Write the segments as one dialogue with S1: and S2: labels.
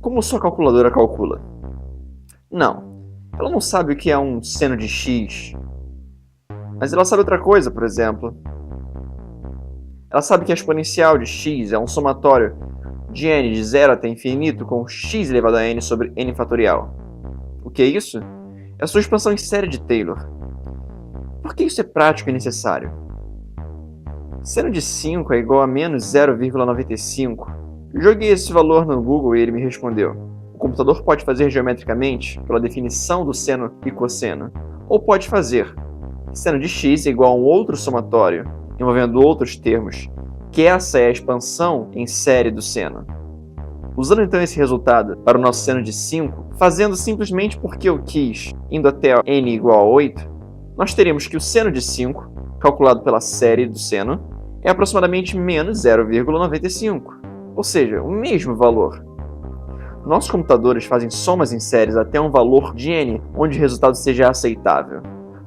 S1: como sua calculadora calcula? Não, ela não sabe o que é um seno de x, mas ela sabe outra coisa, por exemplo. Ela sabe que a exponencial de x é um somatório de n de 0 até infinito com x elevado a n sobre n fatorial. O que é isso? É a sua expansão em série de Taylor. Por que isso é prático e necessário? Seno de 5 é igual a menos 0,95. Eu joguei esse valor no Google e ele me respondeu. O computador pode fazer geometricamente pela definição do seno e cosseno, ou pode fazer seno de x é igual a um outro somatório, envolvendo outros termos, que essa é a expansão em série do seno. Usando então esse resultado para o nosso seno de 5, fazendo simplesmente porque eu quis, indo até n igual a 8, nós teremos que o seno de 5, calculado pela série do seno, é aproximadamente menos 0,95, ou seja, o mesmo valor. Nossos computadores fazem somas em séries até um valor de n, onde o resultado seja aceitável.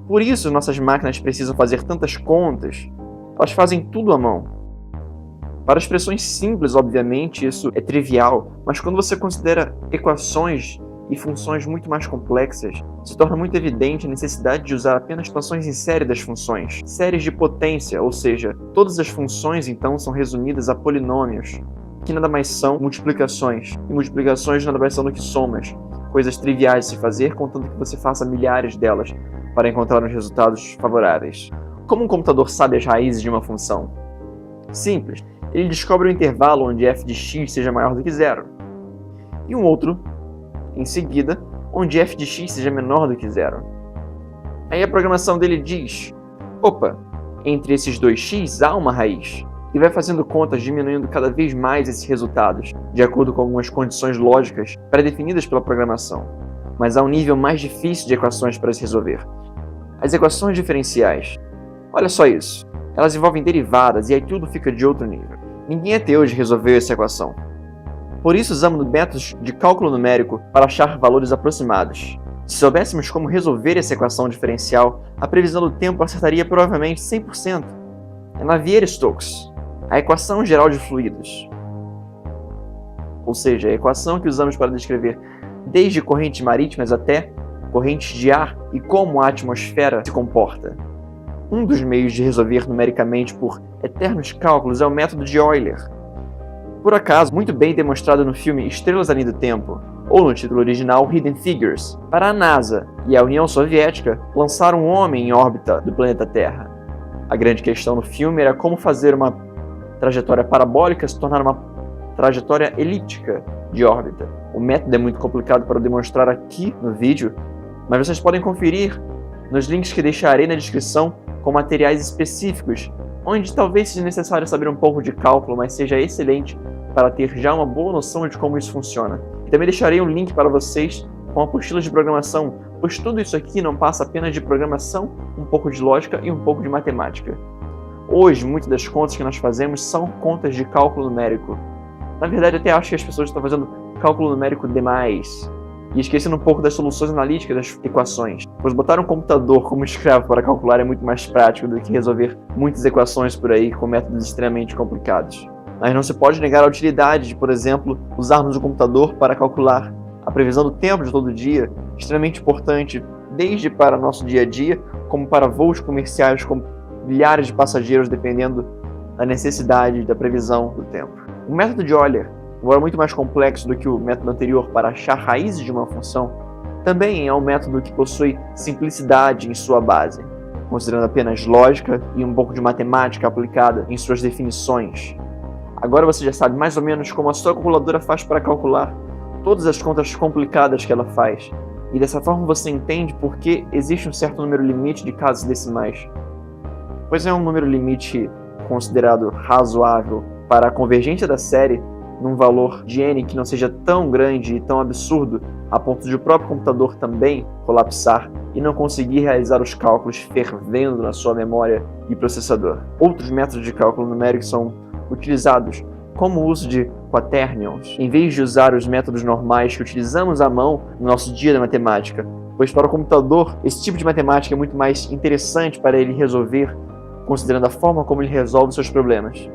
S1: Por isso, nossas máquinas precisam fazer tantas contas, elas fazem tudo à mão. Para expressões simples, obviamente, isso é trivial, mas quando você considera equações e funções muito mais complexas, se torna muito evidente a necessidade de usar apenas expansões em série das funções, séries de potência, ou seja, todas as funções então são resumidas a polinômios, que nada mais são multiplicações, e multiplicações nada mais são do que somas, coisas triviais de se fazer, contanto que você faça milhares delas para encontrar os resultados favoráveis. Como um computador sabe as raízes de uma função? Simples, ele descobre o intervalo onde f de x seja maior do que zero, e um outro, em seguida, onde f de x seja menor do que zero. Aí a programação dele diz, opa, entre esses dois x há uma raiz, e vai fazendo contas diminuindo cada vez mais esses resultados, de acordo com algumas condições lógicas pré-definidas pela programação. Mas há um nível mais difícil de equações para se resolver. As equações diferenciais. Olha só isso. Elas envolvem derivadas e aí tudo fica de outro nível. Ninguém até hoje resolveu essa equação. Por isso usamos métodos de cálculo numérico para achar valores aproximados. Se soubéssemos como resolver essa equação diferencial, a previsão do tempo acertaria provavelmente 100%. É Navier-Stokes, a equação geral de fluidos. Ou seja, a equação que usamos para descrever desde correntes marítimas até correntes de ar e como a atmosfera se comporta. Um dos meios de resolver numericamente por eternos cálculos é o método de Euler. Por acaso, muito bem demonstrado no filme Estrelas Além do Tempo, ou no título original Hidden Figures, para a NASA e a União Soviética lançar um homem em órbita do planeta Terra. A grande questão no filme era como fazer uma trajetória parabólica se tornar uma trajetória elíptica de órbita. O método é muito complicado para demonstrar aqui no vídeo, mas vocês podem conferir nos links que deixarei na descrição com materiais específicos, onde talvez seja necessário saber um pouco de cálculo, mas seja excelente para ter já uma boa noção de como isso funciona. E também deixarei um link para vocês com apostilas de programação, pois tudo isso aqui não passa apenas de programação, um pouco de lógica e um pouco de matemática. Hoje, muitas das contas que nós fazemos são contas de cálculo numérico. Na verdade, eu até acho que as pessoas estão fazendo cálculo numérico demais e esquecendo um pouco das soluções analíticas das equações, pois botar um computador como escravo para calcular é muito mais prático do que resolver muitas equações por aí com métodos extremamente complicados. Mas não se pode negar a utilidade de, por exemplo, usarmos o computador para calcular a previsão do tempo de todo dia, extremamente importante desde para nosso dia a dia, como para voos comerciais com milhares de passageiros dependendo da necessidade da previsão do tempo. O método de Euler, embora muito mais complexo do que o método anterior para achar raízes de uma função, também é um método que possui simplicidade em sua base, considerando apenas lógica e um pouco de matemática aplicada em suas definições. Agora você já sabe mais ou menos como a sua calculadora faz para calcular todas as contas complicadas que ela faz, e dessa forma você entende por que existe um certo número limite de casas decimais. Pois é um número limite considerado razoável para a convergência da série num valor de n que não seja tão grande e tão absurdo a ponto de o próprio computador também colapsar e não conseguir realizar os cálculos fervendo na sua memória e processador. Outros métodos de cálculo numérico são utilizados, como o uso de quaternions, em vez de usar os métodos normais que utilizamos à mão no nosso dia da matemática, pois para o computador esse tipo de matemática é muito mais interessante para ele resolver, considerando a forma como ele resolve seus problemas.